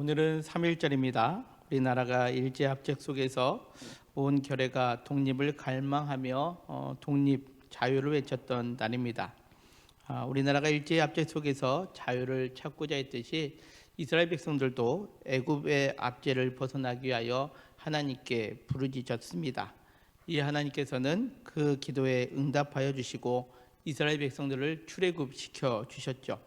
오늘은 3.1절입니다. 우리나라가 일제압제 속에서 온 결의가 독립을 갈망하며 독립, 자유를 외쳤던 날입니다. 우리나라가 일제압제 속에서 자유를 찾고자 했듯이 이스라엘 백성들도 애굽의 압제를 벗어나기 위하여 하나님께 부르짖었습니다. 이 하나님께서는 그 기도에 응답하여 주시고 이스라엘 백성들을 출애굽시켜 주셨죠.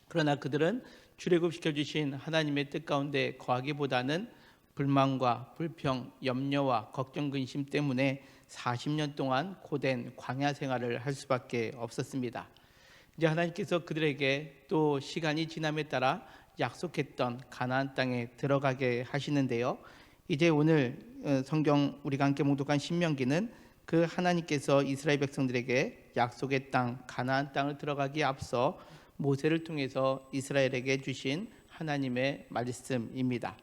그러나 그들은 출애굽시켜 주신 하나님의 뜻 가운데 거하기보다는 불만과 불평, 염려와 걱정, 근심 때문에 40년 동안 고된 광야 생활을 할 수밖에 없었습니다. 이제 하나님께서 그들에게 또 시간이 지남에 따라 약속했던 가나안 땅에 들어가게 하시는데요. 이제 오늘 성경 우리가 함께 묵독한 신명기는 그 하나님께서 이스라엘 백성들에게 약속의 땅 가나안 땅을 들어가기에 앞서 모세를 통해서 이스라엘에게 주신 하나님의 말씀입니다.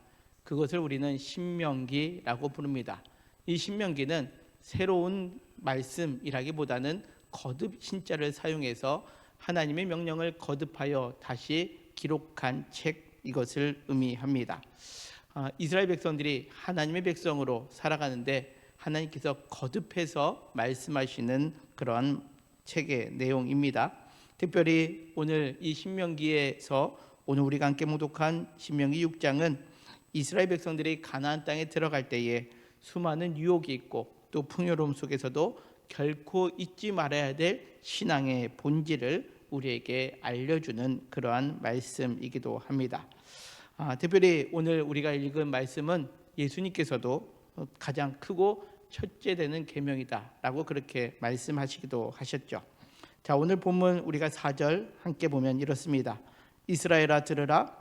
그것을 우리는 신명기라고 부릅니다. 이 신명기는 새로운 말씀이라기보다는 거듭 신자를 사용해서 하나님의 명령을 거듭하여 다시 기록한 책, 이것을 의미합니다. 이스라엘 백성들이 하나님의 백성으로 살아가는데 하나님께서 거듭해서 말씀하시는 그런 책의 내용입니다. 특별히 오늘 이 신명기에서 오늘 우리가 함께 묵독한 신명기 6장은 이스라엘 백성들이 가나안 땅에 들어갈 때에 수많은 유혹이 있고 또 풍요로움 속에서도 결코 잊지 말아야 될 신앙의 본질을 우리에게 알려주는 그러한 말씀이기도 합니다. 특별히 오늘 우리가 읽은 말씀은 예수님께서도 가장 크고 첫째 되는 계명이다 라고 그렇게 말씀하시기도 하셨죠. 자, 오늘 본문 우리가 4절 함께 보면 이렇습니다. 이스라엘아 들으라,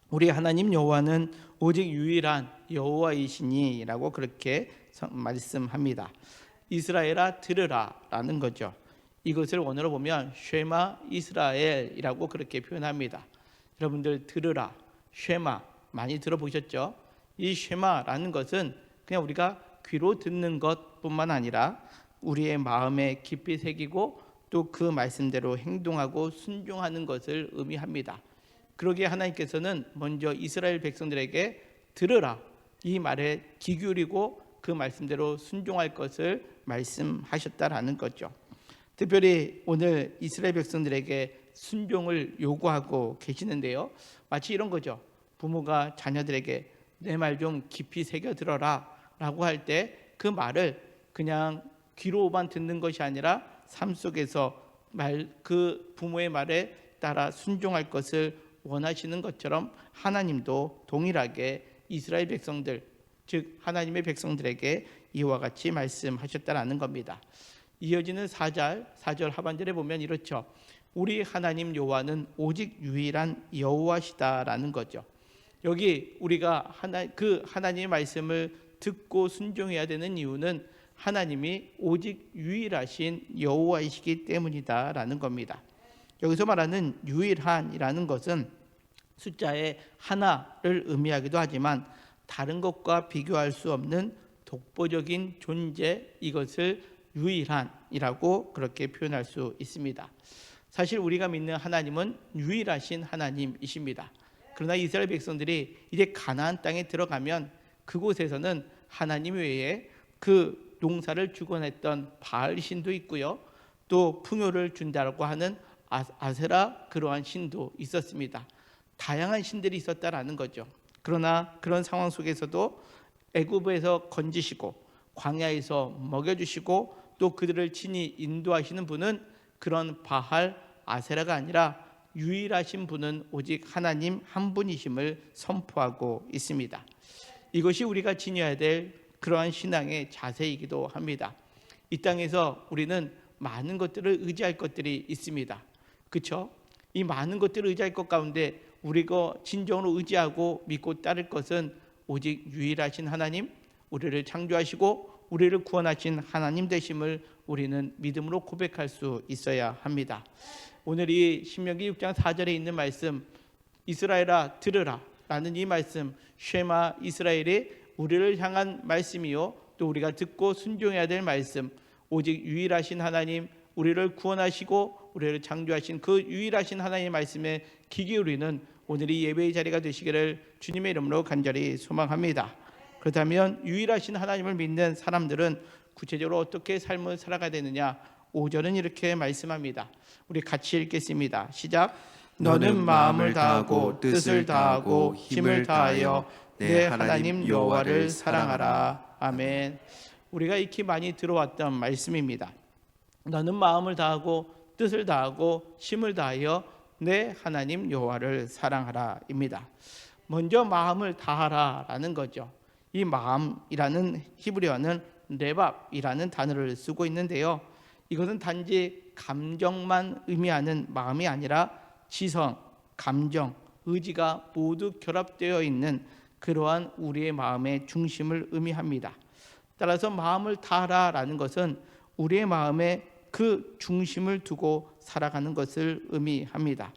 우리 하나님 여호와는 오직 유일한 여호와이시니 라고 그렇게 말씀합니다. 이스라엘아 들으라 라는 거죠. 이것을 원어로 보면 쉐마 이스라엘이라고 그렇게 표현합니다. 여러분들 들으라, 쉐마 많이 들어보셨죠? 이 쉐마라는 것은 그냥 우리가 귀로 듣는 것뿐만 아니라 우리의 마음에 깊이 새기고 또 그 말씀대로 행동하고 순종하는 것을 의미합니다. 그러기에 하나님께서는 먼저 이스라엘 백성들에게 들으라, 이 말에 귀 기울이고 그 말씀대로 순종할 것을 말씀하셨다라는 거죠. 특별히 오늘 이스라엘 백성들에게 순종을 요구하고 계시는데요. 마치 이런 거죠. 부모가 자녀들에게 내 말 좀 깊이 새겨 들어라 라고 할 때 그 말을 그냥 귀로만 듣는 것이 아니라 삶 속에서 그 부모의 말에 따라 순종할 것을 원하시는 것처럼 하나님도 동일하게 이스라엘 백성들, 즉 하나님의 백성들에게 이와 같이 말씀하셨다라는 겁니다. 이어지는 4절 하반절에 보면 이렇죠. 우리 하나님 여호와는 오직 유일한 여호와시다라는 거죠. 여기 우리가 그 하나님의 말씀을 듣고 순종해야 되는 이유는 하나님이 오직 유일하신 여호와이시기 때문이다라는 겁니다. 여기서 말하는 유일한이라는 것은 숫자의 하나를 의미하기도 하지만 다른 것과 비교할 수 없는 독보적인 존재, 이것을 유일한이라고 그렇게 표현할 수 있습니다. 사실 우리가 믿는 하나님은 유일하신 하나님이십니다. 그러나 이스라엘 백성들이 이제 가나안 땅에 들어가면 그곳에서는 하나님 외에 그 농사를 주관했던 바알 신도 있고요, 또 풍요를 준다고 하는 아세라 그러한 신도 있었습니다. 다양한 신들이 있었다라는 거죠. 그러나 그런 상황 속에서도 애굽에서 건지시고 광야에서 먹여주시고 또 그들을 친히 인도하시는 분은 그런 바알, 아세라가 아니라 유일하신 분은 오직 하나님 한 분이심을 선포하고 있습니다. 이것이 우리가 지녀야 될 그러한 신앙의 자세이기도 합니다. 이 땅에서 우리는 많은 것들을 의지할 것들이 있습니다. 그렇죠? 이 많은 것들을 의지할 것 가운데 우리가 진정으로 의지하고 믿고 따를 것은 오직 유일하신 하나님, 우리를 창조하시고 우리를 구원하신 하나님 되심을 우리는 믿음으로 고백할 수 있어야 합니다. 오늘 이 신명기 6장 4절에 있는 말씀, 이스라엘아 들으라 라는 이 말씀, 쉐마 이스라엘이 우리를 향한 말씀이요 또 우리가 듣고 순종해야 될 말씀, 오직 유일하신 하나님, 우리를 구원하시고 우리를 창조하신 그 유일하신 하나님의 말씀에 귀 기울이는 오늘이 예배의 자리가 되시기를 주님의 이름으로 간절히 소망합니다. 그렇다면 유일하신 하나님을 믿는 사람들은 구체적으로 어떻게 삶을 살아가야 되느냐? 5절은 이렇게 말씀합니다. 우리 같이 읽겠습니다. 시작. 너는 마음을 다하고 뜻을 다하고 힘을 다하여 내 하나님 여호와를 사랑하라. 아멘. 우리가 익히 많이 들어왔던 말씀입니다. 너는 마음을 다하고 뜻을 다하고 힘을 다하여 내 하나님 여호와를 사랑하라입니다. 먼저 마음을 다하라라는 거죠. 이 마음이라는 히브리어는 레밥이라는 단어를 쓰고 있는데요. 이것은 단지 감정만 의미하는 마음이 아니라 지성, 감정, 의지가 모두 결합되어 있는 그러한 우리의 마음의 중심을 의미합니다. 따라서 마음을 다하라라는 것은 우리의 마음에 그 중심을 두고 살아가는 것을 의미합니다.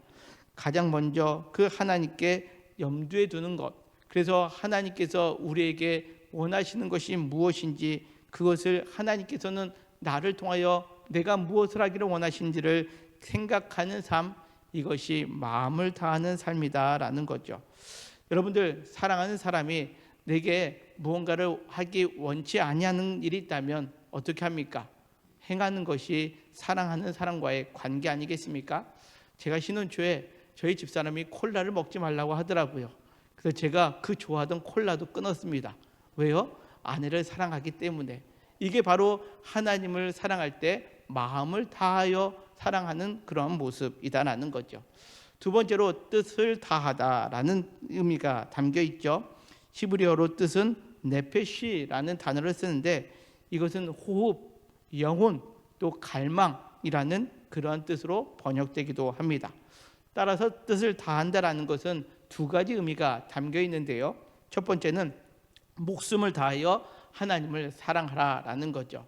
가장 먼저 그 하나님께 염두에 두는 것, 그래서 하나님께서 우리에게 원하시는 것이 무엇인지 그것을 하나님께서는 나를 통하여 내가 무엇을 하기를 원하시는지를 생각하는 삶, 이것이 마음을 다하는 삶이다라는 거죠. 여러분들, 사랑하는 사람이 내게 무언가를 하기 원치 아니하는 일이 있다면 어떻게 합니까? 행하는 것이 사랑하는 사람과의 관계 아니겠습니까? 제가 신혼초에 저희 집사람이 콜라를 먹지 말라고 하더라고요. 그래서 제가 그 좋아하던 콜라도 끊었습니다. 왜요? 아내를 사랑하기 때문에. 이게 바로 하나님을 사랑할 때 마음을 다하여 사랑하는 그런 모습이다라는 거죠. 두 번째로 뜻을 다하다라는 의미가 담겨 있죠. 히브리어로 뜻은 네페시라는 단어를 쓰는데 이것은 호흡, 영혼, 또 갈망이라는 그런 뜻으로 번역되기도 합니다. 따라서 뜻을 다한다라는 것은 두 가지 의미가 담겨 있는데요. 첫 번째는 목숨을 다하여 하나님을 사랑하라라는 거죠.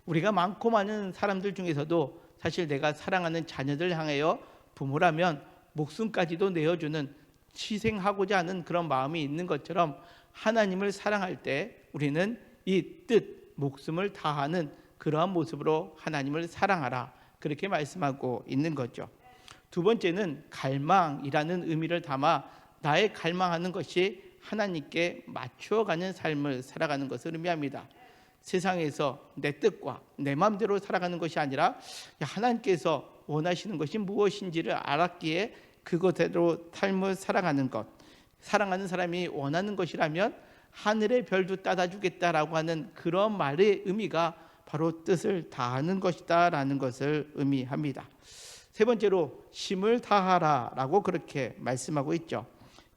우리가 많고 많은 사람들 중에서도 사실 내가 사랑하는 자녀들 향하여 부모라면 목숨까지도 내어주는, 희생하고자 하는 그런 마음이 있는 것처럼 하나님을 사랑할 때 우리는 이 뜻, 목숨을 다하는 그러한 모습으로 하나님을 사랑하라, 그렇게 말씀하고 있는 거죠. 두 번째는 갈망이라는 의미를 담아 나의 갈망하는 것이 하나님께 맞추어가는 삶을 살아가는 것을 의미합니다. 세상에서 내 뜻과 내 마음대로 살아가는 것이 아니라 하나님께서 원하시는 것이 무엇인지를 알았기에 그것대로 삶을 살아가는 것. 사랑하는 사람이 원하는 것이라면 하늘의 별도 따다 주겠다라고 하는 그런 말의 의미가 바로 뜻을 다하는 것이다라는 것을 의미합니다. 세 번째로 힘을 다하라라고 그렇게 말씀하고 있죠.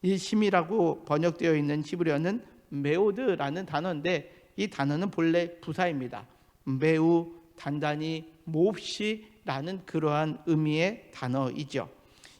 이 힘이라고 번역되어 있는 히브리어는 메오드라는 단어인데 이 단어는 본래 부사입니다. 매우, 단단히, 몹시라는 그러한 의미의 단어이죠.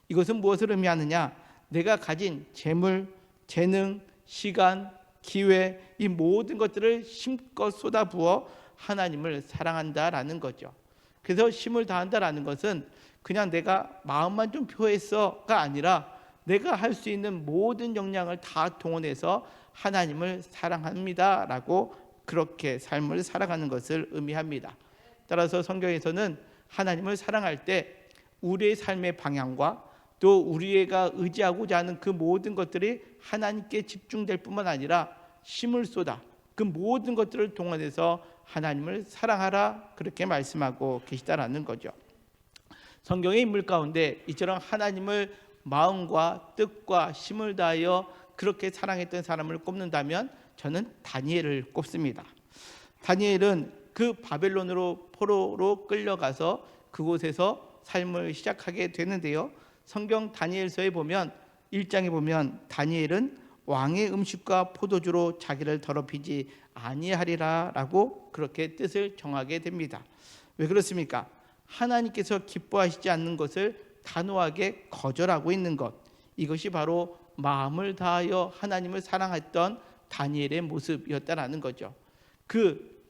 이것은 무엇을 의미하느냐? 내가 가진 재물, 재능, 시간, 기회, 이 모든 것들을 힘껏 쏟아부어 하나님을 사랑한다라는 거죠. 그래서 힘을 다한다라는 것은 그냥 내가 마음만 좀 표해서가 아니라 내가 할 수 있는 모든 역량을 다 동원해서 하나님을 사랑합니다라고 그렇게 삶을 살아가는 것을 의미합니다. 따라서 성경에서는 하나님을 사랑할 때 우리의 삶의 방향과 또 우리가 의지하고자 하는 그 모든 것들이 하나님께 집중될 뿐만 아니라 힘을 쏟아 그 모든 것들을 동원해서 하나님을 사랑하라, 그렇게 말씀하고 계시다라는 거죠. 성경의 인물 가운데 이처럼 하나님을 마음과 뜻과 힘을 다하여 그렇게 사랑했던 사람을 꼽는다면 저는 다니엘을 꼽습니다. 다니엘은 그 바벨론으로 포로로 끌려가서 그곳에서 삶을 시작하게 되는데요. 성경 다니엘서에 보면 1장에 보면 다니엘은 왕의 음식과 포도주로 자기를 더럽히지 아니하리라 라고 그렇게 뜻을 정하게 됩니다. 왜 그렇습니까? 하나님께서 기뻐하시지 않는 것을 단호하게 거절하고 있는 것, 이것이 바로 마음을 다하여 하나님을 사랑했던 다니엘의 모습이었다라는 거죠. 그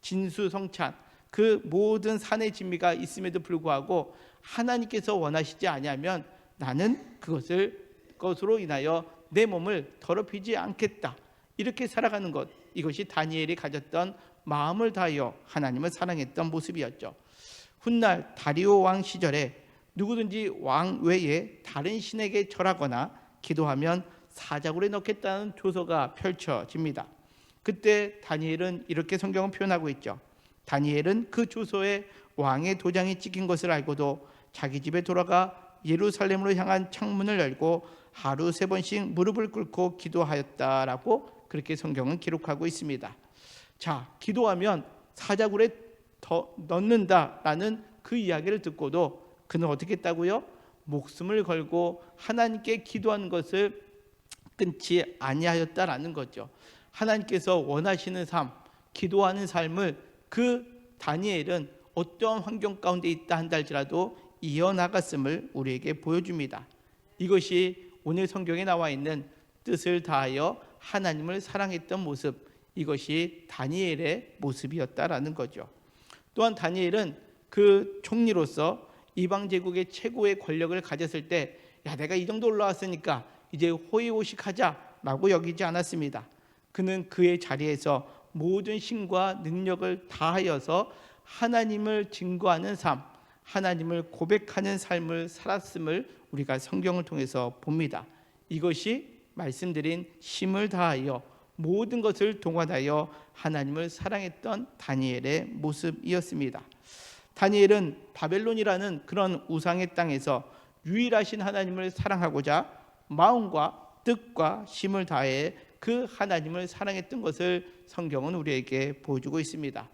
진수성찬, 그 모든 산의 진미가 있음에도 불구하고 하나님께서 원하시지 아니하면 나는 그것으로 인하여 내 몸을 더럽히지 않겠다, 이렇게 살아가는 것, 이것이 다니엘이 가졌던 마음을 다하여 하나님을 사랑했던 모습이었죠. 훗날 다리오 왕 시절에 누구든지 왕 외에 다른 신에게 절하거나 기도하면 사자굴에 넣겠다는 조서가 펼쳐집니다. 그때 다니엘은 이렇게 성경은 표현하고 있죠. 다니엘은 그 조서에 왕의 도장이 찍힌 것을 알고도 자기 집에 돌아가 예루살렘으로 향한 창문을 열고 하루 3번씩 무릎을 꿇고 기도하였다라고 그렇게 성경은 기록하고 있습니다. 자, 기도하면 사자굴에 더 넣는다라는 그 이야기를 듣고도 그는 어떻게 했다고요? 목숨을 걸고 하나님께 기도하는 것을 끊지 아니하였다라는 거죠. 하나님께서 원하시는 삶, 기도하는 삶을 그 다니엘은 어떠한 환경 가운데 있다 한다 할지라도 이어나갔음을 우리에게 보여줍니다. 이것이 오늘 성경에 나와 있는 뜻을 다하여 하나님을 사랑했던 모습, 이것이 다니엘의 모습이었다라는 거죠. 또한 다니엘은 그 총리로서 이방 제국의 최고의 권력을 가졌을 때, 야, 내가 이 정도 올라왔으니까 이제 호의호식하자라고 여기지 않았습니다. 그는 그의 자리에서 모든 신과 능력을 다하여서 하나님을 증거하는 삶, 하나님을 고백하는 삶을 살았음을 우리가 성경을 통해서 봅니다. 이것이 말씀드린 힘을 다하여 모든 것을 동원하여 하나님을 사랑했던 다니엘의 모습이었습니다. 다니엘은 바벨론이라는 그런 우상의 땅에서 유일하신 하나님을 사랑하고자 마음과 뜻과 힘을 다해 그 하나님을 사랑했던 것을 성경은 우리에게 보여주고 있습니다.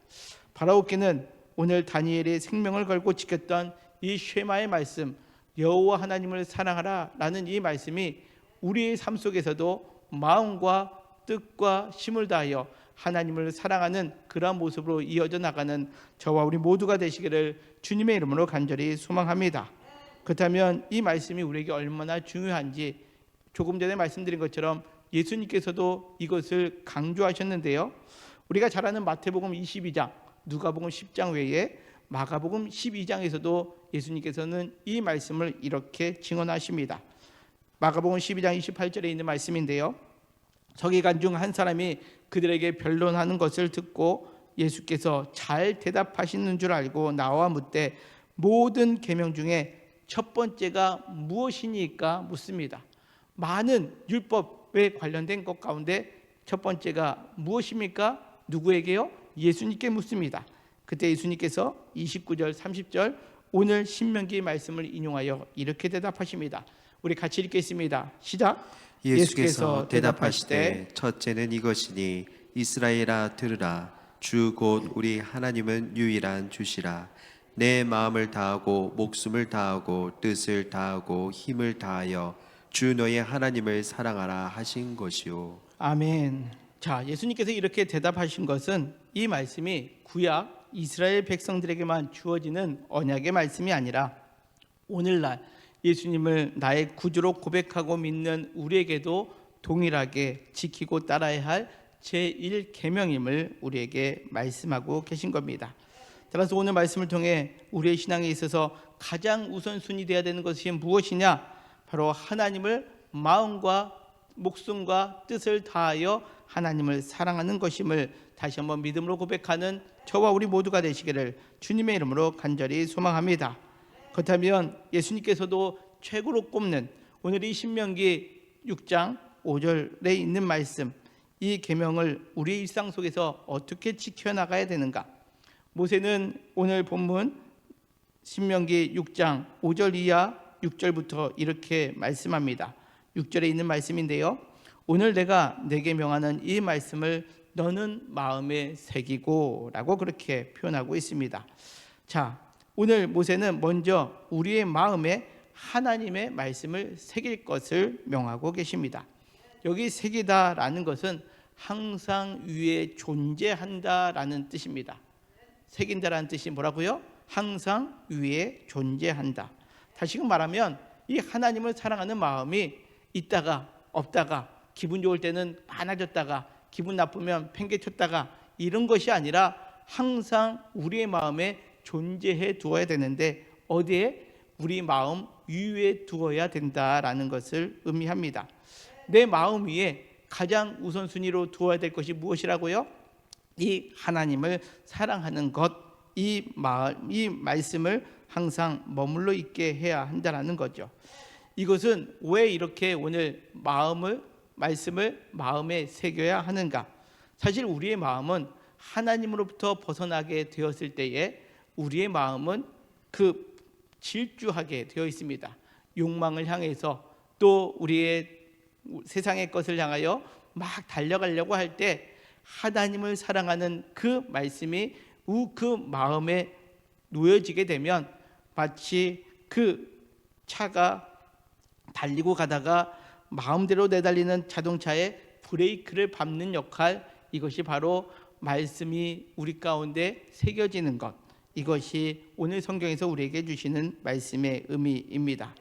바라오께는 오늘 다니엘의 생명을 걸고 지켰던 이 쉐마의 말씀, 여호와 하나님을 사랑하라 라는 이 말씀이 우리의 삶 속에서도 마음과 뜻과 힘을 다하여 하나님을 사랑하는 그러한 모습으로 이어져 나가는 저와 우리 모두가 되시기를 주님의 이름으로 간절히 소망합니다. 그렇다면 이 말씀이 우리에게 얼마나 중요한지 조금 전에 말씀드린 것처럼 예수님께서도 이것을 강조하셨는데요. 우리가 잘 아는 마태복음 22장, 누가복음 10장 외에 마가복음 12장에서도 예수님께서는 이 말씀을 이렇게 증언하십니다. 마가복음 12장 28절에 있는 말씀인데요. 서기관 중 한 사람이 그들에게 변론하는 것을 듣고 예수께서 잘 대답하시는 줄 알고 나와 묻되 모든 계명 중에 첫 번째가 무엇이니까 묻습니다. 많은 율법에 관련된 것 가운데 첫 번째가 무엇입니까? 누구에게요? 예수님께 묻습니다. 그때 예수님께서 29절 30절 오늘 신명기 말씀을 인용하여 이렇게 대답하십니다. 우리 같이 읽겠습니다. 시작. 예수께서 대답하시되 첫째는 이것이니 이스라엘아 들으라. 주 곧 우리 하나님은 유일한 주시라. 내 마음을 다하고 목숨을 다하고 뜻을 다하고 힘을 다하여 주 너의 하나님을 사랑하라 하신 것이요. 아멘. 자, 예수님께서 이렇게 대답하신 것은 이 말씀이 구약 이스라엘 백성들에게만 주어지는 언약의 말씀이 아니라 오늘날 예수님을 나의 구주로 고백하고 믿는 우리에게도 동일하게 지키고 따라야 할 제1계명임을 우리에게 말씀하고 계신 겁니다. 따라서 오늘 말씀을 통해 우리의 신앙에 있어서 가장 우선순위 되어야 되는 것이 무엇이냐? 바로 하나님을 마음과 목숨과 뜻을 다하여 하나님을 사랑하는 것임을 다시 한번 믿음으로 고백하는 저와 우리 모두가 되시기를 주님의 이름으로 간절히 소망합니다. 그렇다면 예수님께서도 최고로 꼽는 오늘 이 신명기 6장 5절에 있는 말씀, 이 계명을 우리 일상 속에서 어떻게 지켜나가야 되는가? 모세는 오늘 본문 신명기 6장 5절 이하 6절부터 이렇게 말씀합니다. 6절에 있는 말씀인데요. 오늘 내가 내게 명하는 이 말씀을 너는 마음에 새기고 라고 그렇게 표현하고 있습니다. 자, 오늘 모세는 먼저 우리의 마음에 하나님의 말씀을 새길 것을 명하고 계십니다. 여기 새기다라는 것은 항상 위에 존재한다라는 뜻입니다. 새긴다라는 뜻이 뭐라고요? 항상 위에 존재한다. 다시금 말하면 이 하나님을 사랑하는 마음이 있다가 없다가 기분 좋을 때는 많아졌다가 기분 나쁘면 팽개쳤다가 이런 것이 아니라 항상 우리의 마음에 존재해 두어야 되는데 어디에? 우리 마음 위에 두어야 된다라는 것을 의미합니다. 내 마음 위에 가장 우선순위로 두어야 될 것이 무엇이라고요? 이 하나님을 사랑하는 것, 이 말씀을 항상 머물러 있게 해야 한다는 거죠. 이것은 왜 이렇게 오늘 말씀을 마음에 새겨야 하는가? 사실 우리의 마음은 하나님으로부터 벗어나게 되었을 때에 우리의 마음은 질주하게 되어 있습니다. 욕망을 향해서 또 우리의 세상의 것을 향하여 막 달려가려고 할 때 하나님을 사랑하는 그 말씀이 그 마음에 놓여지게 되면 마치 그 차가 달리고 가다가 마음대로 내달리는 자동차의 브레이크를 밟는 역할, 이것이 바로 말씀이 우리 가운데 새겨지는 것, 이것이 오늘 성경에서 우리에게 주시는 말씀의 의미입니다.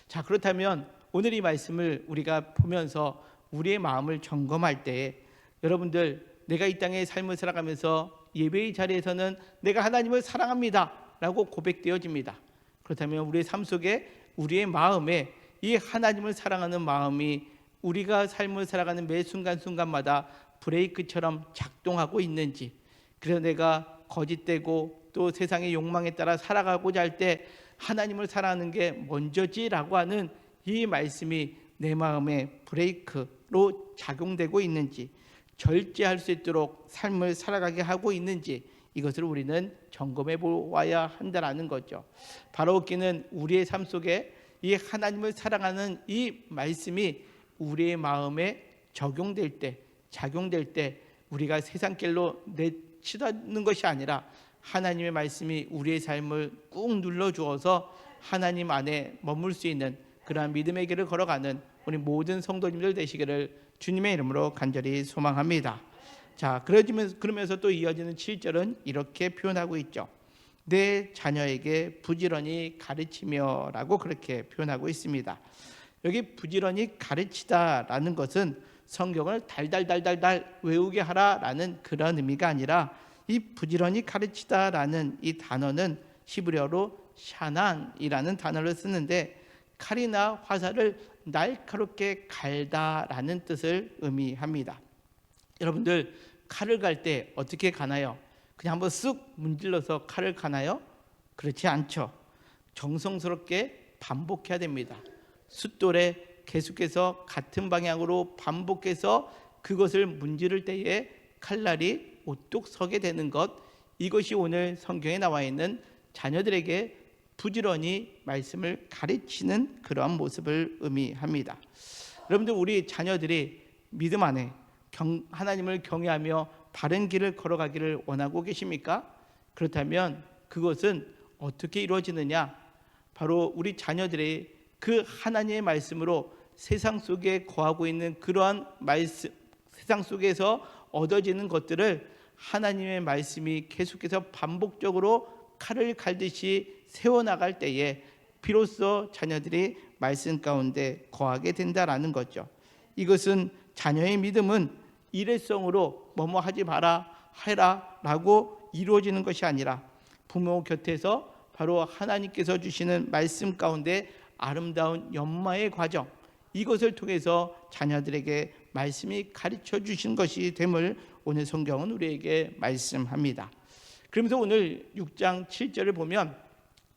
자, 그렇다면 오늘 이 말씀을 우리가 보면서 우리의 마음을 점검할 때 여러분들, 내가 이 땅의 삶을 살아가면서 예배의 자리에서는 내가 하나님을 사랑합니다 라고 고백되어집니다. 그렇다면 우리의 삶 속에 우리의 마음에 이 하나님을 사랑하는 마음이 우리가 삶을 살아가는 매 순간순간마다 브레이크처럼 작동하고 있는지, 그래서 내가 거짓되고 또 세상의 욕망에 따라 살아가고자 할 때 하나님을 사랑하는 게 먼저지라고 하는 이 말씀이 내 마음에 브레이크로 작용되고 있는지, 절제할 수 있도록 삶을 살아가게 하고 있는지, 이것을 우리는 점검해 보아야 한다는 거죠. 바라옵기는 우리의 삶 속에 이 하나님을 사랑하는 이 말씀이 우리의 마음에 적용될 때, 작용될 때 우리가 세상 길로 내치는 것이 아니라 하나님의 말씀이 우리의 삶을 꾹 눌러주어서 하나님 안에 머물 수 있는 그러한 믿음의 길을 걸어가는 우리 모든 성도님들 되시기를 주님의 이름으로 간절히 소망합니다. 자, 그러면서 또 이어지는 7절은 이렇게 표현하고 있죠. 내 자녀에게 부지런히 가르치며 라고 그렇게 표현하고 있습니다. 여기 부지런히 가르치다라는 것은 성경을 달달달달달 외우게 하라라는 그런 의미가 아니라, 이 부지런히 가르치다라는 이 단어는 히브리어로 샤난이라는 단어를 쓰는데 칼이나 화살을 날카롭게 갈다라는 뜻을 의미합니다. 여러분들, 칼을 갈 때 어떻게 가나요? 그냥 한번 쓱 문질러서 칼을 가나요? 그렇지 않죠. 정성스럽게 반복해야 됩니다. 숫돌에 계속해서 같은 방향으로 반복해서 그것을 문지를 때에 칼날이 오뚝 서게 되는 것, 이것이 오늘 성경에 나와 있는 자녀들에게 부지런히 말씀을 가르치는 그러한 모습을 의미합니다. 여러분들, 우리 자녀들이 믿음 안에 하나님을 경외하며 바른 길을 걸어가기를 원하고 계십니까? 그렇다면 그것은 어떻게 이루어지느냐? 바로 우리 자녀들이 그 하나님의 말씀으로 세상 속에 거하고 있는 그러한 말씀, 세상 속에서 얻어지는 것들을 하나님의 말씀이 계속해서 반복적으로 칼을 갈듯이 세워나갈 때에 비로소 자녀들이 말씀 가운데 거하게 된다라는 거죠. 이것은 자녀의 믿음은 일회성으로 뭐뭐 하지 마라, 해라 라고 이루어지는 것이 아니라 부모 곁에서 바로 하나님께서 주시는 말씀 가운데 아름다운 연마의 과정, 이것을 통해서 자녀들에게 말씀이 가르쳐 주신 것이 됨을 오늘 성경은 우리에게 말씀합니다. 그러면서 오늘 6장 7절을 보면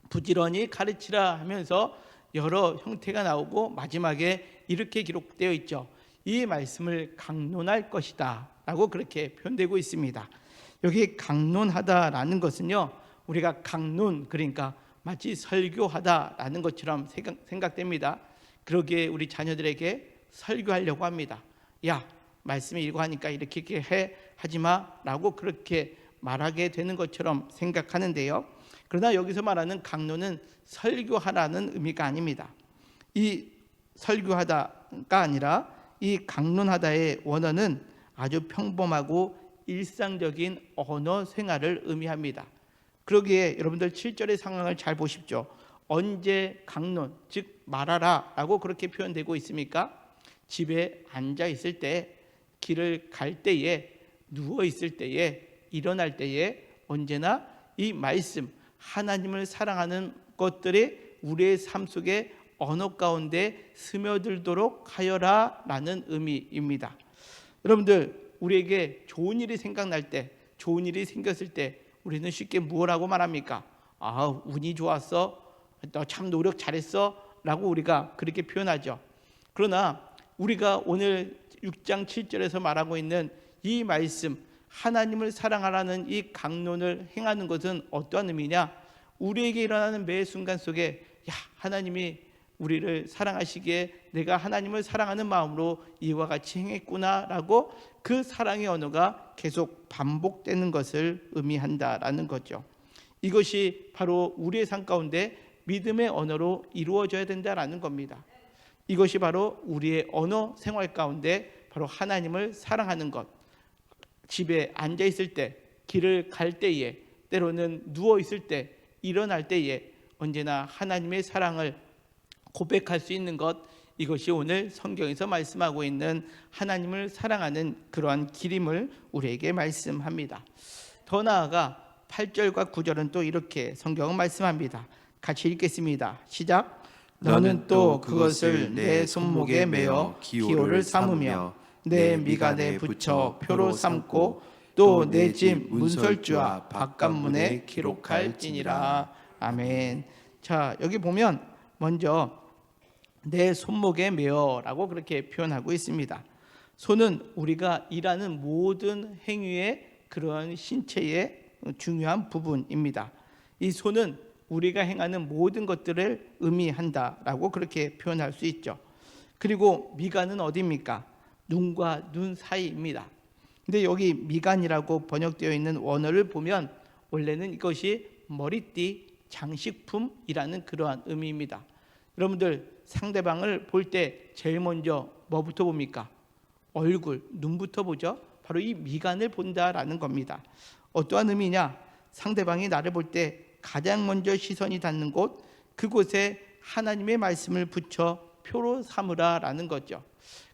부지런히 가르치라 하면서 여러 형태가 나오고 마지막에 이렇게 기록되어 있죠. 이 말씀을 강론할 것이다 라고 그렇게 표현되고 있습니다. 여기 강론하다라는 것은요, 우리가 강론, 그러니까 마치 설교하다라는 것처럼 생각됩니다. 그러기에 우리 자녀들에게 설교하려고 합니다. 야, 말씀이 이거 하니까 이렇게 해, 하지마 라고 그렇게 말하게 되는 것처럼 생각하는데요, 그러나 여기서 말하는 강론은 설교하라는 의미가 아닙니다. 이 설교하다가 아니라 이 강론하다의 원어는 아주 평범하고 일상적인 언어 생활을 의미합니다. 그러기에 여러분들 7절의 상황을 잘 보십시오. 언제 강론, 즉 말하라 라고 그렇게 표현되고 있습니까? 집에 앉아 있을 때, 길을 갈 때에, 누워 있을 때에, 일어날 때에 언제나 이 말씀, 하나님을 사랑하는 것들이 우리의 삶 속에 언어 가운데 스며들도록 하여라 라는 의미입니다. 여러분들, 우리에게 좋은 일이 생각날 때, 좋은 일이 생겼을 때 우리는 쉽게 무엇라고 말합니까? 운이 좋았어, 너 참 노력 잘했어 라고 우리가 그렇게 표현하죠. 그러나 우리가 오늘 6장 7절에서 말하고 있는 이 말씀, 하나님을 사랑하라는 이 강론을 행하는 것은 어떠한 의미냐? 우리에게 일어나는 매 순간 속에 하나님이 우리를 사랑하시기에 내가 하나님을 사랑하는 마음으로 이와 같이 행했구나라고 그 사랑의 언어가 계속 반복되는 것을 의미한다라는 거죠. 이것이 바로 우리의 삶 가운데 믿음의 언어로 이루어져야 된다라는 겁니다. 이것이 바로 우리의 언어 생활 가운데 바로 하나님을 사랑하는 것. 집에 앉아 있을 때, 길을 갈 때에, 때로는 누워 있을 때, 일어날 때에 언제나 하나님의 사랑을 고백할 수 있는 것, 이것이 오늘 성경에서 말씀하고 있는 하나님을 사랑하는 그러한 길임을 우리에게 말씀합니다. 더 나아가 8절과 9절은 또 이렇게 성경은 말씀합니다. 같이 읽겠습니다. 시작. 너는 또 그것을 내 손목에 매어 기호를 삼으며 내 미간에 붙여 표로 삼고 또 내 집 문설주와 바깥문에 기록할지니라. 아멘. 자, 여기 보면 먼저 내 손목에 매어라고 그렇게 표현하고 있습니다. 손은 우리가 일하는 모든 행위의 그런 신체의 중요한 부분입니다. 이 손은 우리가 행하는 모든 것들을 의미한다라고 그렇게 표현할 수 있죠. 그리고 미간은 어디입니까? 눈과 눈 사이입니다. 근데 여기 미간이라고 번역되어 있는 원어를 보면 원래는 이것이 머리띠, 장식품이라는 그러한 의미입니다. 여러분들 상대방을 볼 때 제일 먼저 뭐부터 봅니까? 얼굴, 눈부터 보죠. 바로 이 미간을 본다라는 겁니다. 어떠한 의미냐? 상대방이 나를 볼 때 가장 먼저 시선이 닿는 곳, 그곳에 하나님의 말씀을 붙여 표로 삼으라라는 거죠.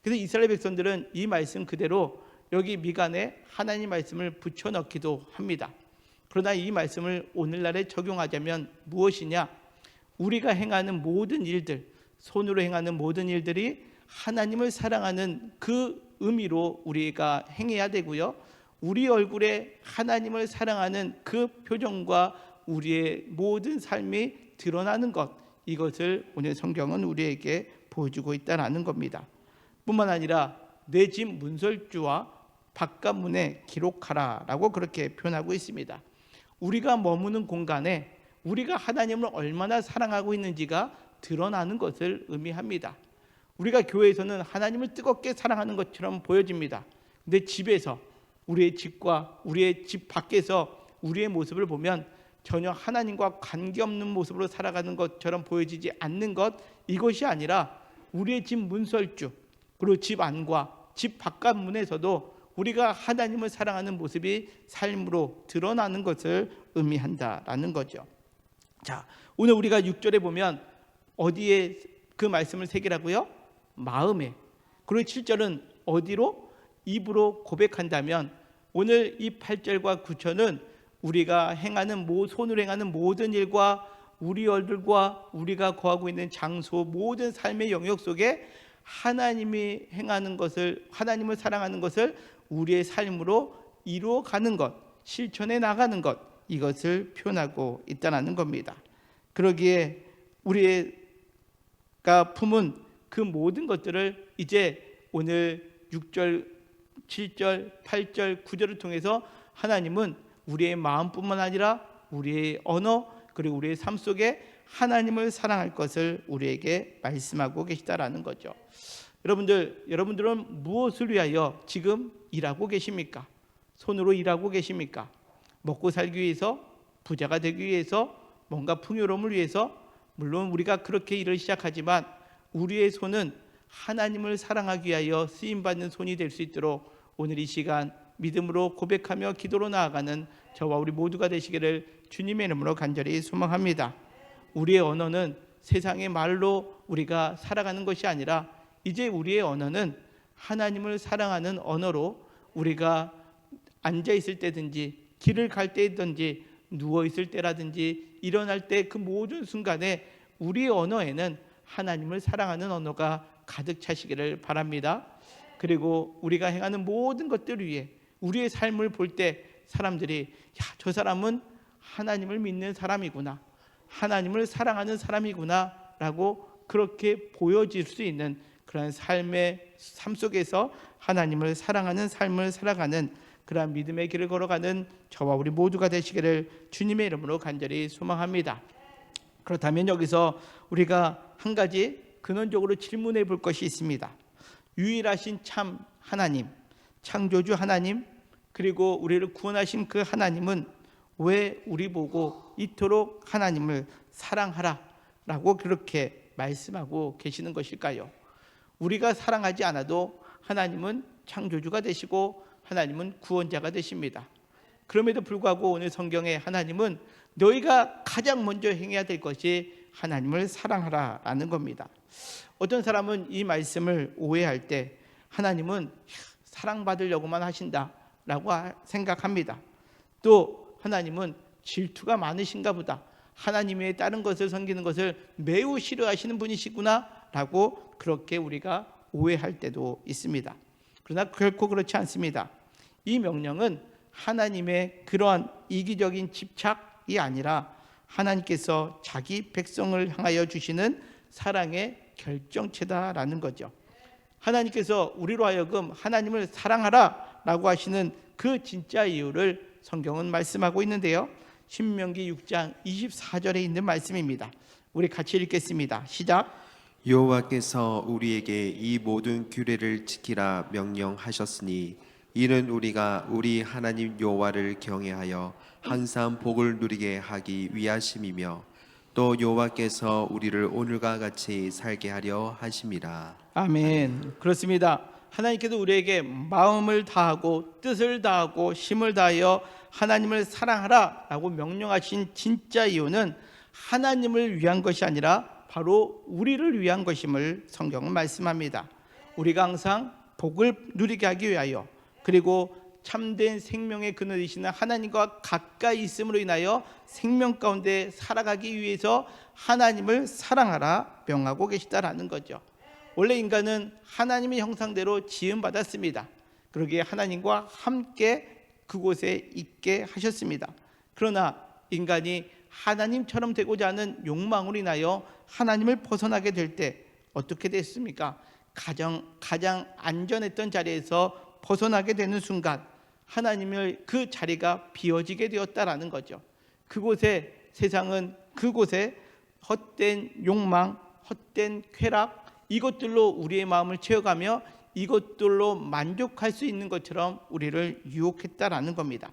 그래서 이스라엘 백성들은 이 말씀 그대로 여기 미간에 하나님 말씀을 붙여 넣기도 합니다. 그러나 이 말씀을 오늘날에 적용하자면 무엇이냐? 우리가 행하는 모든 일들, 손으로 행하는 모든 일들이 하나님을 사랑하는 그 의미로 우리가 행해야 되고요. 우리 얼굴에 하나님을 사랑하는 그 표정과 우리의 모든 삶이 드러나는 것, 이것을 오늘 성경은 우리에게 보여주고 있다는 겁니다. 뿐만 아니라 내 집 문설주와 바깥문에 기록하라라고 그렇게 표현하고 있습니다. 우리가 머무는 공간에 우리가 하나님을 얼마나 사랑하고 있는지가 드러나는 것을 의미합니다. 우리가 교회에서는 하나님을 뜨겁게 사랑하는 것처럼 보여집니다. 근데 집에서, 우리의 집과 우리의 집 밖에서 우리의 모습을 보면 전혀 하나님과 관계없는 모습으로 살아가는 것처럼 보여지지 않는 것, 이것이 아니라 우리의 집 문설주, 그리고 집 안과 집 바깥 문에서도 우리가 하나님을 사랑하는 모습이 삶으로 드러나는 것을 의미한다라는 거죠. 자, 오늘 우리가 6절에 보면 어디에 그 말씀을 새기라고요? 마음에. 그리고 7절은 어디로? 입으로 고백한다면 오늘 이 8절과 9절은 우리가 행하는 손으로 행하는 모든 일과 우리 얼굴과 우리가 거하고 있는 장소, 모든 삶의 영역 속에 하나님이 행하는 것을, 하나님을 사랑하는 것을 우리의 삶으로 이루어가는 것, 실천해 나가는 것, 이것을 표현하고 있다는 겁니다. 그러기에 우리가 품은 그 모든 것들을 이제 오늘 6절, 7절, 8절, 9절을 통해서 하나님은 우리의 마음뿐만 아니라 우리의 언어, 그리고 우리의 삶 속에 하나님을 사랑할 것을 우리에게 말씀하고 계시다라는 거죠. 여러분들은 무엇을 위하여 지금 일하고 계십니까? 손으로 일하고 계십니까? 먹고 살기 위해서, 부자가 되기 위해서, 뭔가 풍요로움을 위해서? 물론 우리가 그렇게 일을 시작하지만 우리의 손은 하나님을 사랑하기 위하여 쓰임받는 손이 될 수 있도록 오늘 이 시간 믿음으로 고백하며 기도로 나아가는 저와 우리 모두가 되시기를 주님의 이름으로 간절히 소망합니다. 우리의 언어는 세상의 말로 우리가 살아가는 것이 아니라 이제 우리의 언어는 하나님을 사랑하는 언어로 우리가 앉아 있을 때든지 길을 갈 때든지 누워 있을 때라든지 일어날 때 그 모든 순간에 우리의 언어에는 하나님을 사랑하는 언어가 가득 차시기를 바랍니다. 그리고 우리가 행하는 모든 것들 위해 우리의 삶을 볼 때 사람들이 저 사람은 하나님을 믿는 사람이구나, 하나님을 사랑하는 사람이구나 라고 그렇게 보여질 수 있는 그런 삶의 삶 속에서 하나님을 사랑하는 삶을 살아가는 그러한 믿음의 길을 걸어가는 저와 우리 모두가 되시기를 주님의 이름으로 간절히 소망합니다. 그렇다면 여기서 우리가 한 가지 근원적으로 질문해 볼 것이 있습니다. 유일하신 참 하나님, 창조주 하나님, 그리고 우리를 구원하신 그 하나님은 왜 우리 보고 이토록 하나님을 사랑하라 라고 그렇게 말씀하고 계시는 것일까요? 우리가 사랑하지 않아도 하나님은 창조주가 되시고 하나님은 구원자가 되십니다. 그럼에도 불구하고 오늘 성경에 하나님은 너희가 가장 먼저 행해야 될 것이 하나님을 사랑하라라는 겁니다. 어떤 사람은 이 말씀을 오해할 때 하나님은 사랑받으려고만 하신다라고 생각합니다. 또 하나님은 질투가 많으신가 보다, 하나님의 다른 것을 섬기는 것을 매우 싫어하시는 분이시구나 라고 그렇게 우리가 오해할 때도 있습니다. 그러나 결코 그렇지 않습니다. 이 명령은 하나님의 그러한 이기적인 집착이 아니라 하나님께서 자기 백성을 향하여 주시는 사랑의 결정체다라는 거죠. 하나님께서 우리로 하여금 하나님을 사랑하라 라고 하시는 그 진짜 이유를 성경은 말씀하고 있는데요, 신명기 6장 24절에 있는 말씀입니다. 우리 같이 읽겠습니다. 시작. 여호와께서 우리에게 이 모든 규례를 지키라 명령하셨으니 이는 우리가 우리 하나님 여호와를 경외하여 항상 복을 누리게 하기 위하심이며 또 여호와께서 우리를 오늘과 같이 살게 하려 하심이라. 아멘. 그렇습니다. 하나님께서 우리에게 마음을 다하고 뜻을 다하고 힘을 다하여 하나님을 사랑하라 라고 명령하신 진짜 이유는 하나님을 위한 것이 아니라 바로 우리를 위한 것임을 성경은 말씀합니다. 우리가 항상 복을 누리게 하기 위하여, 그리고 참된 생명의 근원이시는 하나님과 가까이 있음으로 인하여 생명 가운데 살아가기 위해서 하나님을 사랑하라 명하고 계시다라는 거죠. 원래 인간은 하나님의 형상대로 지음받았습니다. 그러기에 하나님과 함께 그곳에 있게 하셨습니다. 그러나 인간이 하나님처럼 되고자 하는 욕망으로 인하여 하나님을 벗어나게 될 때 어떻게 됐습니까? 가장 안전했던 자리에서 벗어나게 되는 순간 하나님의 그 자리가 비어지게 되었다라는 거죠. 그곳에 세상은 그곳에 헛된 욕망, 헛된 쾌락, 이것들로 우리의 마음을 채워가며 이것들로 만족할 수 있는 것처럼 우리를 유혹했다라는 겁니다.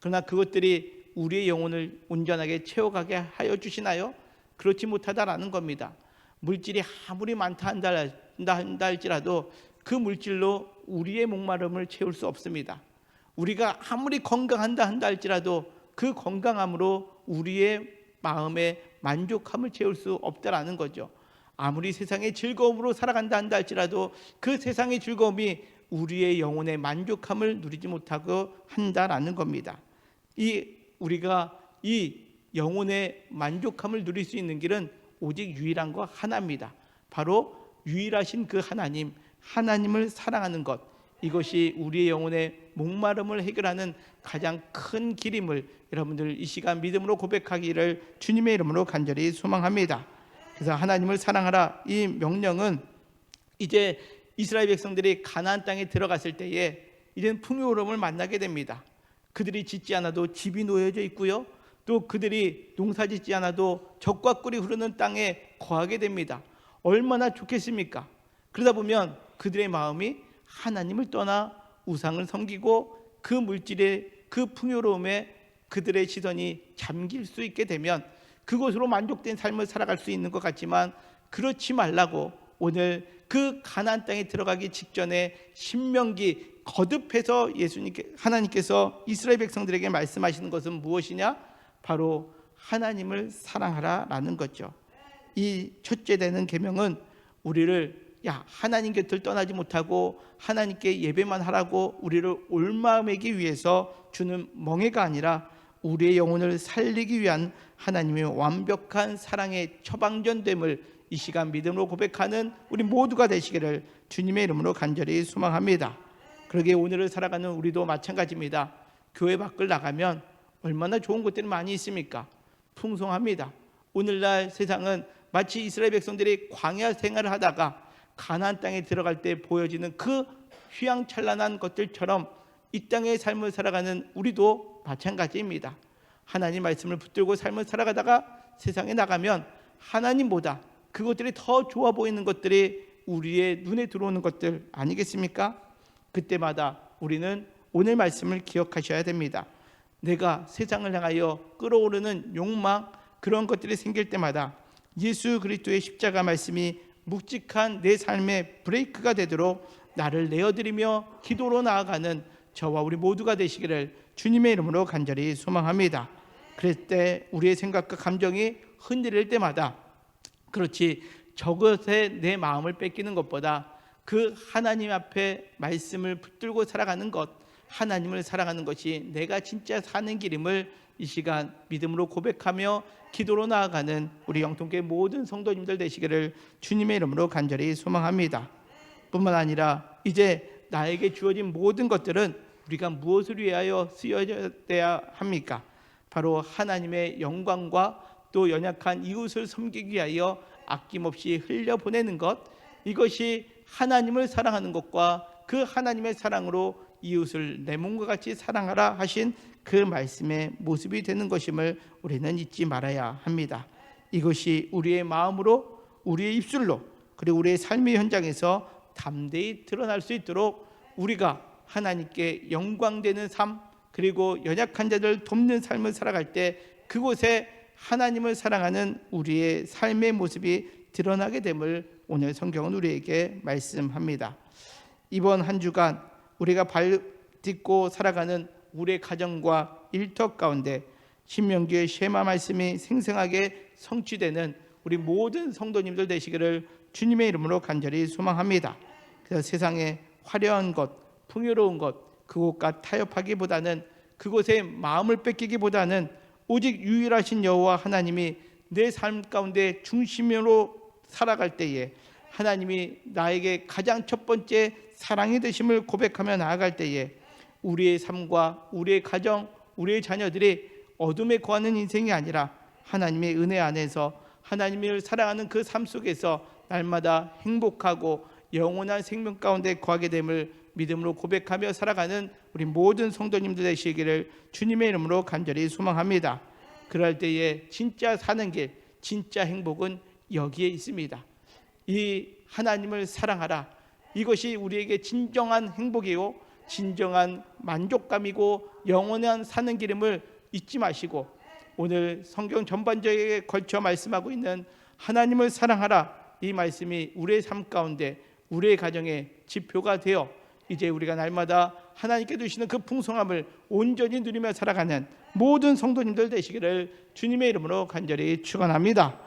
그러나 그것들이 우리의 영혼을 온전하게 채워가게 하여 주시나요? 그렇지 못하다라는 겁니다. 물질이 아무리 많다 한다 할지라도 그 물질로 우리의 목마름을 채울 수 없습니다. 우리가 아무리 건강한다 한다 할지라도 그 건강함으로 우리의 마음의 만족함을 채울 수 없다라는 거죠. 아무리 세상의 즐거움으로 살아간다 한다 할지라도 그 세상의 즐거움이 우리의 영혼의 만족함을 누리지 못하고 한다라는 겁니다. 우리가 이 영혼의 만족함을 누릴 수 있는 길은 오직 유일한 것 하나입니다. 바로 유일하신 그 하나님을 사랑하는 것, 이것이 우리의 영혼의 목마름을 해결하는 가장 큰 길임을 여러분들 이 시간 믿음으로 고백하기를 주님의 이름으로 간절히 소망합니다. 그래서 하나님을 사랑하라, 이 명령은 이제 이스라엘 백성들이 가나안 땅에 들어갔을 때에 이제는 풍요로움을 만나게 됩니다. 그들이 짓지 않아도 집이 놓여져 있고요, 또 그들이 농사 짓지 않아도 젖과 꿀이 흐르는 땅에 거하게 됩니다. 얼마나 좋겠습니까? 그러다 보면 그들의 마음이 하나님을 떠나 우상을 섬기고 그 물질의 그 풍요로움에 그들의 시선이 잠길 수 있게 되면 그것으로 만족된 삶을 살아갈 수 있는 것 같지만 그렇지 말라고 오늘 그 가나안 땅에 들어가기 직전에 신명기 거듭해서 하나님께서 이스라엘 백성들에게 말씀하시는 것은 무엇이냐? 바로 하나님을 사랑하라라는 거죠. 이 첫째 되는 계명은 우리를 하나님 곁을 떠나지 못하고 하나님께 예배만 하라고 우리를 올마매기 위해서 주는 멍해가 아니라 우리의 영혼을 살리기 위한 하나님의 완벽한 사랑의 처방전됨을 이 시간 믿음으로 고백하는 우리 모두가 되시기를 주님의 이름으로 간절히 소망합니다. 그러기에 오늘을 살아가는 우리도 마찬가지입니다. 교회 밖을 나가면 얼마나 좋은 것들이 많이 있습니까? 풍성합니다. 오늘날 세상은 마치 이스라엘 백성들이 광야 생활을 하다가 가나안 땅에 들어갈 때 보여지는 그 휘황찬란한 것들처럼 이 땅의 삶을 살아가는 우리도 마찬가지입니다. 하나님 말씀을 붙들고 삶을 살아가다가 세상에 나가면 하나님보다 그것들이 더 좋아 보이는 것들이 우리의 눈에 들어오는 것들 아니겠습니까? 그때마다 우리는 오늘 말씀을 기억하셔야 됩니다. 내가 세상을 향하여 끌어오르는 욕망, 그런 것들이 생길 때마다 예수 그리스도의 십자가 말씀이 묵직한 내 삶의 브레이크가 되도록 나를 내어드리며 기도로 나아가는 저와 우리 모두가 되시기를 주님의 이름으로 간절히 소망합니다. 그럴 때 우리의 생각과 감정이 흔들릴 때마다, 그렇지, 저것에 내 마음을 뺏기는 것보다 그 하나님 앞에 말씀을 붙들고 살아가는 것, 하나님을 사랑하는 것이 내가 진짜 사는 길임을 이 시간 믿음으로 고백하며 기도로 나아가는 우리 영통교회 모든 성도님들 되시기를 주님의 이름으로 간절히 소망합니다. 뿐만 아니라 이제 나에게 주어진 모든 것들은 우리가 무엇을 위하여 쓰여져야 합니까? 바로 하나님의 영광과 또 연약한 이웃을 섬기기 위하여 아낌없이 흘려보내는 것, 이것이 하나님을 사랑하는 것과 그 하나님의 사랑으로 이웃을 내 몸과 같이 사랑하라 하신 그 말씀의 모습이 되는 것임을 우리는 잊지 말아야 합니다. 이것이 우리의 마음으로, 우리의 입술로, 그리고 우리의 삶의 현장에서 담대히 드러날 수 있도록 우리가 하나님께 영광되는 삶, 그리고 연약한 자들 돕는 삶을 살아갈 때 그곳에 하나님을 사랑하는 우리의 삶의 모습이 드러나게 됨을 오늘 성경은 우리에게 말씀합니다. 이번 한 주간 우리가 발딛고 살아가는 우리의 가정과 일터 가운데 신명기의 쉐마 말씀이 생생하게 성취되는 우리 모든 성도님들 되시기를 주님의 이름으로 간절히 소망합니다. 그래서 세상에 화려한 것, 풍요로운 것, 그곳과 타협하기보다는, 그곳에 마음을 뺏기기보다는 오직 유일하신 여호와 하나님이 내 삶 가운데 중심으로 살아갈 때에, 하나님이 나에게 가장 첫 번째 사랑이 되심을 고백하며 나아갈 때에 우리의 삶과 우리의 가정, 우리의 자녀들이 어둠에 거하는 인생이 아니라 하나님의 은혜 안에서 하나님을 사랑하는 그 삶 속에서 날마다 행복하고 영원한 생명 가운데 거하게 됨을 믿음으로 고백하며 살아가는 우리 모든 성도님들 되시기를 주님의 이름으로 간절히 소망합니다. 그럴 때에 진짜 사는 길, 진짜 행복은 여기에 있습니다. 이 하나님을 사랑하라, 이것이 우리에게 진정한 행복이요 진정한 만족감이고 영원한 사는 길임을 잊지 마시고, 오늘 성경 전반적에 걸쳐 말씀하고 있는 하나님을 사랑하라, 이 말씀이 우리의 삶 가운데, 우리의 가정의 지표가 되어 이제 우리가 날마다 하나님께 주시는 그 풍성함을 온전히 누리며 살아가는 모든 성도님들 되시기를 주님의 이름으로 간절히 축원합니다.